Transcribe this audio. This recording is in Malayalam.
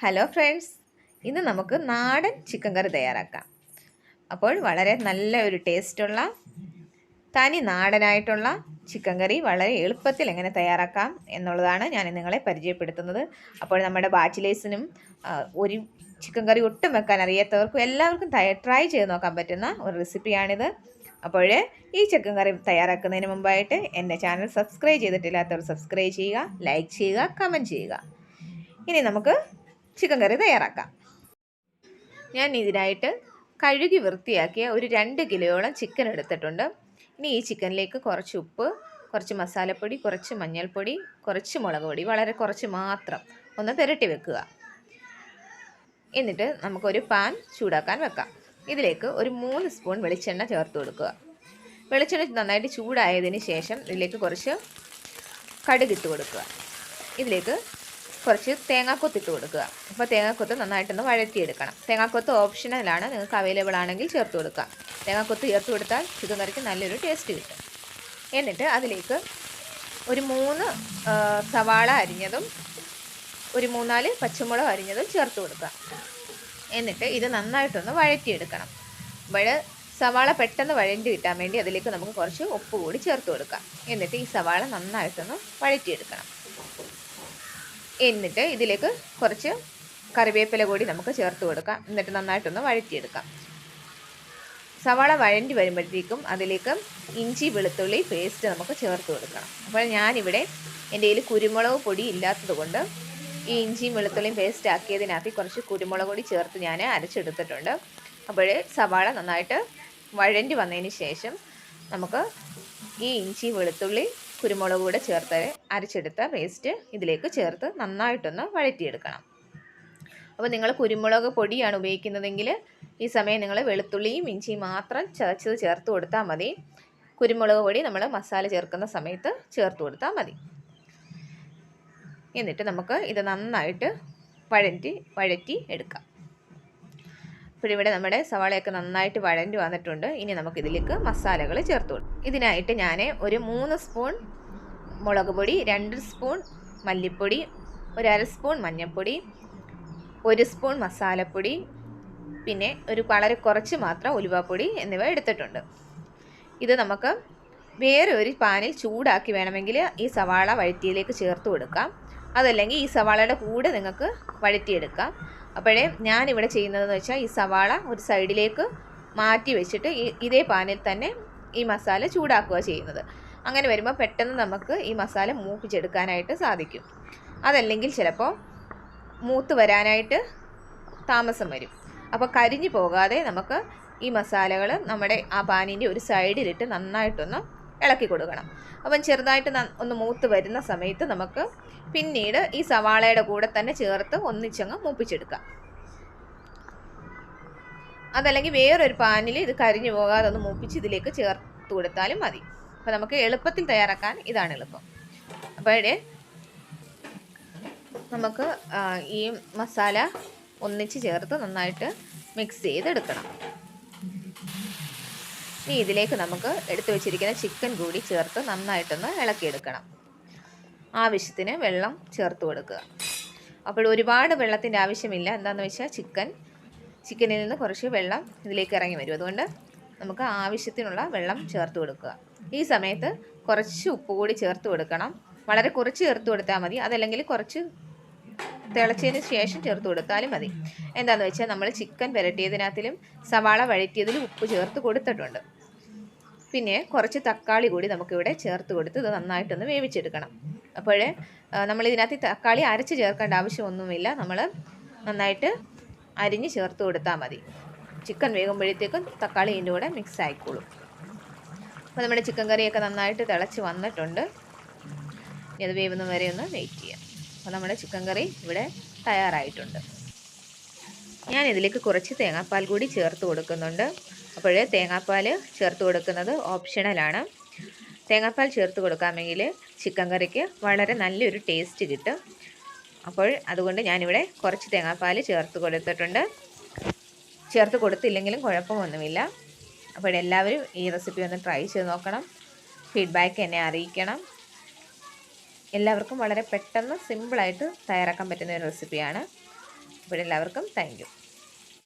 ഹലോ ഫ്രണ്ട്സ്, ഇന്ന് നമുക്ക് നാടൻ ചിക്കൻ കറി തയ്യാറാക്കാം. അപ്പോൾ വളരെ നല്ല ഒരു ടേസ്റ്റുള്ള തനി നാടനായിട്ടുള്ള ചിക്കൻ കറി വളരെ എളുപ്പത്തിൽ എങ്ങനെ തയ്യാറാക്കാം എന്നുള്ളതാണ് ഞാൻ നിങ്ങളെ പരിചയപ്പെടുത്തുന്നത്. അപ്പോൾ നമ്മുടെ ബാച്ചിലേഴ്സിനും ഒരു ചിക്കൻ കറി ഒട്ടും വെക്കാൻ അറിയാത്തവർക്കും എല്ലാവർക്കും ട്രൈ ചെയ്ത് നോക്കാൻ പറ്റുന്ന ഒരു റെസിപ്പിയാണിത്. അപ്പോൾ ഈ ചിക്കൻ കറി തയ്യാറാക്കുന്നതിന് മുമ്പായിട്ട് എൻ്റെ ചാനൽ സബ്സ്ക്രൈബ് ചെയ്തിട്ടില്ലാത്തവർ സബ്സ്ക്രൈബ് ചെയ്യുക, ലൈക്ക് ചെയ്യുക, കമൻറ്റ് ചെയ്യുക. ഇനി നമുക്ക് ചിക്കൻ കറി തയ്യാറാക്കാം. ഞാൻ ഇതിനായിട്ട് കഴുകി വൃത്തിയാക്കിയ ഒരു 2 കിലോയോളം ചിക്കൻ എടുത്തിട്ടുണ്ട്. ഇനി ഈ ചിക്കനിലേക്ക് കുറച്ച് ഉപ്പ്, കുറച്ച് മസാലപ്പൊടി, കുറച്ച് മഞ്ഞൾപ്പൊടി, കുറച്ച് മുളക് പൊടി, വളരെ കുറച്ച് മാത്രം ഒന്ന് പുരട്ടി വെക്കുക. എന്നിട്ട് നമുക്കൊരു പാൻ ചൂടാക്കാൻ വെക്കാം. ഇതിലേക്ക് ഒരു 3 സ്പൂൺ വെളിച്ചെണ്ണ ചേർത്ത് കൊടുക്കുക. വെളിച്ചെണ്ണ നന്നായിട്ട് ചൂടായതിന് ശേഷം ഇതിലേക്ക് കുറച്ച് കടുകിട്ട് കൊടുക്കുക. ഇതിലേക്ക് കുറച്ച് തേങ്ങാക്കൊത്ത് ഇട്ട് കൊടുക്കുക. അപ്പോൾ തേങ്ങാക്കൊത്ത് നന്നായിട്ടൊന്ന് വഴറ്റിയെടുക്കണം. തേങ്ങാക്കൊത്ത് ഓപ്ഷണലാണ്, നിങ്ങൾക്ക് അവൈലബിൾ ആണെങ്കിൽ ചേർത്ത് കൊടുക്കാം. തേങ്ങാക്കൊത്ത് ചേർത്ത് കൊടുത്താൽ ചിക്കൻ കറിക്ക് നല്ലൊരു ടേസ്റ്റ് കിട്ടും. എന്നിട്ട് അതിലേക്ക് ഒരു 3 സവാള അരിഞ്ഞതും ഒരു 3-4 പച്ചമുളക് അരിഞ്ഞതും ചേർത്ത് കൊടുക്കുക. എന്നിട്ട് ഇത് നന്നായിട്ടൊന്ന് വഴറ്റിയെടുക്കണം. അപ്പോൾ സവാള പെട്ടെന്ന് വഴറ്റി കിട്ടാൻ വേണ്ടി അതിലേക്ക് നമുക്ക് കുറച്ച് ഉപ്പ് കൂടി ചേർത്ത് കൊടുക്കാം. എന്നിട്ട് ഈ സവാള നന്നായിട്ടൊന്ന് വഴറ്റിയെടുക്കണം. എന്നിട്ട് ഇതിലേക്ക് കുറച്ച് കറിവേപ്പില കൂടി നമുക്ക് ചേർത്ത് കൊടുക്കാം. എന്നിട്ട് നന്നായിട്ടൊന്ന് വഴറ്റിയെടുക്കാം. സവാള വഴറ്റി വരുമ്പോഴത്തേക്കും അതിലേക്ക് ഇഞ്ചി വെളുത്തുള്ളി പേസ്റ്റ് നമുക്ക് ചേർത്ത് കൊടുക്കണം. അപ്പോൾ ഞാനിവിടെ എൻ്റെ കയ്യിൽ കുരുമുളക് പൊടി ഇല്ലാത്തത് കൊണ്ട് ഈ ഇഞ്ചിയും വെളുത്തുള്ളിയും പേസ്റ്റ് ആക്കിയതിനകത്ത് കുറച്ച് കുരുമുളക് പൊടി ചേർത്ത് ഞാൻ അരച്ചെടുത്തിട്ടുണ്ട്. അപ്പോൾ സവാള നന്നായിട്ട് വഴറ്റി വന്നതിന് ശേഷം നമുക്ക് ഈ ഇഞ്ചി വെളുത്തുള്ളി കുരുമുളക് കൂടെ ചേർത്ത് അരച്ചെടുത്ത പേസ്റ്റ് ഇതിലേക്ക് ചേർത്ത് നന്നായിട്ടൊന്ന് വഴറ്റിയെടുക്കണം. അപ്പോൾ നിങ്ങൾ കുരുമുളക് പൊടിയാണ് ഉപയോഗിക്കുന്നതെങ്കിൽ ഈ സമയം നിങ്ങൾ വെളുത്തുള്ളിയും ഇഞ്ചിയും മാത്രം ചതച്ചത് ചേർത്ത് കൊടുത്താൽ മതി. കുരുമുളക് പൊടി നമ്മൾ മസാല ചേർക്കുന്ന സമയത്ത് ചേർത്ത് കൊടുത്താൽ മതി. എന്നിട്ട് നമുക്ക് ഇത് നന്നായിട്ട് വഴറ്റി എടുക്കാം. അപ്പോൾ ഇവിടെ നമ്മുടെ സവാളയൊക്കെ നന്നായിട്ട് വഴറ്റി വന്നിട്ടുണ്ട്. ഇനി നമുക്കിതിലേക്ക് മസാലകൾ ചേർത്ത് കൊടുക്കും. ഇതിനായിട്ട് ഞാൻ ഒരു 3 സ്പൂൺ മുളക് പൊടി, 2 സ്പൂൺ മല്ലിപ്പൊടി, ഒരു 1/2 സ്പൂൺ മഞ്ഞൾപ്പൊടി, 1 സ്പൂൺ മസാലപ്പൊടി, പിന്നെ വളരെ കുറച്ച് മാത്രം ഉലുവാപ്പൊടി എന്നിവ എടുത്തിട്ടുണ്ട്. ഇത് നമുക്ക് വേറെ ഒരു പാനിൽ ചൂടാക്കി വേണമെങ്കിൽ ഈ സവാള വഴറ്റിയിലേക്ക് ചേർത്ത് കൊടുക്കാം. അതല്ലെങ്കിൽ ഈ സവാളയുടെ കൂടെ നിങ്ങൾക്ക് വഴറ്റിയെടുക്കാം. അപ്പോഴേ ഞാനിവിടെ ചെയ്യുന്നതെന്ന് വെച്ചാൽ ഈ സവാള ഒരു സൈഡിലേക്ക് മാറ്റി വെച്ചിട്ട് ഇതേ പാനിൽ തന്നെ ഈ മസാല ചൂടാക്കുക ചെയ്യുന്നത്. അങ്ങനെ വരുമ്പോൾ പെട്ടെന്ന് നമുക്ക് ഈ മസാല മൂപ്പിച്ചെടുക്കാനായിട്ട് സാധിക്കും. അതല്ലെങ്കിൽ ചിലപ്പോൾ മൂത്ത് വരാനായിട്ട് താമസം വരും. അപ്പോൾ കരിഞ്ഞു പോകാതെ നമുക്ക് ഈ മസാലകൾ നമ്മുടെ ആ പാനിൻ്റെ ഒരു സൈഡിലിട്ട് നന്നായിട്ടൊന്ന് ഇളക്കി കൊടുക്കണം. അപ്പം ചെറുതായിട്ട് ഒന്ന് മൂത്ത് വരുന്ന സമയത്ത് നമുക്ക് പിന്നീട് ഈ സവാളയുടെ കൂടെ തന്നെ ചേർത്ത് ഒന്നിച്ചങ്ങ് മൂപ്പിച്ചെടുക്കാം. അതല്ലെങ്കിൽ വേറൊരു പാനിൽ ഇത് കരിഞ്ഞു പോകാതെ ഒന്ന് മൂപ്പിച്ച് ഇതിലേക്ക് ചേർത്ത് കൊടുത്താലും മതി. അപ്പോൾ നമുക്ക് എളുപ്പത്തിൽ തയ്യാറാക്കാൻ ഇതാണ് എളുപ്പം. അപ്പോൾ നമുക്ക് ഈ മസാല ഒന്നിച്ച് ചേർത്ത് നന്നായിട്ട് മിക്സ് ചെയ്തെടുക്കണം. ഇനി ഇതിലേക്ക് നമുക്ക് എടുത്തു വെച്ചിരിക്കുന്ന ചിക്കൻ കൂടി ചേർത്ത് നന്നായിട്ടൊന്ന് ഇളക്കിയെടുക്കണം. ആവശ്യത്തിന് വെള്ളം ചേർത്ത് കൊടുക്കുക. അപ്പോൾ ഒരുപാട് വെള്ളത്തിൻ്റെ ആവശ്യമില്ല. എന്താണെന്ന് വെച്ചാൽ ചിക്കനിൽ നിന്ന് കുറച്ച് വെള്ളം ഇതിലേക്ക് ഇറങ്ങി വരും. അതുകൊണ്ട് നമുക്ക് ആവശ്യത്തിനുള്ള വെള്ളം ചേർത്ത് കൊടുക്കുക. ഈ സമയത്ത് കുറച്ച് ഉപ്പ് കൂടി ചേർത്ത് കൊടുക്കണം. വളരെ കുറച്ച് ചേർത്ത് കൊടുത്താൽ മതി. അതല്ലെങ്കിൽ കുറച്ച് തിളച്ചതിന് ശേഷം ചേർത്ത് കൊടുത്താലും മതി. എന്താണെന്ന് വെച്ചാൽ നമ്മൾ ചിക്കൻ പുരട്ടിയതിനകത്തിലും സവാള വഴറ്റിയതിലും ഉപ്പ് ചേർത്ത് കൊടുത്തിട്ടുണ്ട്. പിന്നെ കുറച്ച് തക്കാളി കൂടി നമുക്കിവിടെ ചേർത്ത് കൊടുത്ത് ഇത് നന്നായിട്ടൊന്ന് വേവിച്ചെടുക്കണം. അപ്പോൾ നമ്മളിതിനകത്ത് തക്കാളി അരച്ച് ചേർക്കേണ്ട ആവശ്യമൊന്നുമില്ല. നമ്മൾ നന്നായിട്ട് അരിഞ്ഞ് ചേർത്ത് കൊടുത്താൽ മതി. ചിക്കൻ വേകുമ്പോഴത്തേക്കും തക്കാളി ഇതിൻ്റെ കൂടെ മിക്സ് ആയിക്കോളും. അപ്പോൾ നമ്മുടെ ചിക്കൻ കറിയൊക്കെ നന്നായിട്ട് തിളച്ച് വന്നിട്ടുണ്ട്. ഇനി അത് വേവുന്ന വരെ ഒന്ന് വെയിറ്റ് ചെയ്യാം. അപ്പോൾ നമ്മുടെ ചിക്കൻ കറി ഇവിടെ തയ്യാറായിട്ടുണ്ട്. ഞാൻ ഇതിലേക്ക് കുറച്ച് തേങ്ങാപ്പാൽ കൂടി ചേർത്ത് കൊടുക്കുന്നുണ്ട്. അപ്പോൾ തേങ്ങാപ്പാൽ ചേർത്ത് കൊടുക്കുന്നത് ഓപ്ഷണലാണ്. തേങ്ങാപ്പാൽ ചേർത്ത് കൊടുക്കാമെങ്കിൽ ചിക്കൻ കറിക്ക് വളരെ നല്ലൊരു ടേസ്റ്റ് കിട്ടും. അപ്പോൾ അതുകൊണ്ട് ഞാനിവിടെ കുറച്ച് തേങ്ങാപ്പാൽ ചേർത്ത് കൊടുത്തിട്ടുണ്ട്. ചേർത്ത് കൊടുത്തില്ലെങ്കിലും കുഴപ്പമൊന്നുമില്ല. അപ്പോൾ എല്ലാവരും ഈ റെസിപ്പി ഒന്ന് ട്രൈ ചെയ്ത് നോക്കണം. ഫീഡ്ബാക്ക് എന്നെ അറിയിക്കണം. എല്ലാവർക്കും വളരെ പെട്ടെന്ന് സിമ്പിളായിട്ട് തയ്യാറാക്കാൻ പറ്റുന്ന ഒരു റെസിപ്പിയാണ്. അപ്പോൾ എല്ലാവർക്കും താങ്ക് യു.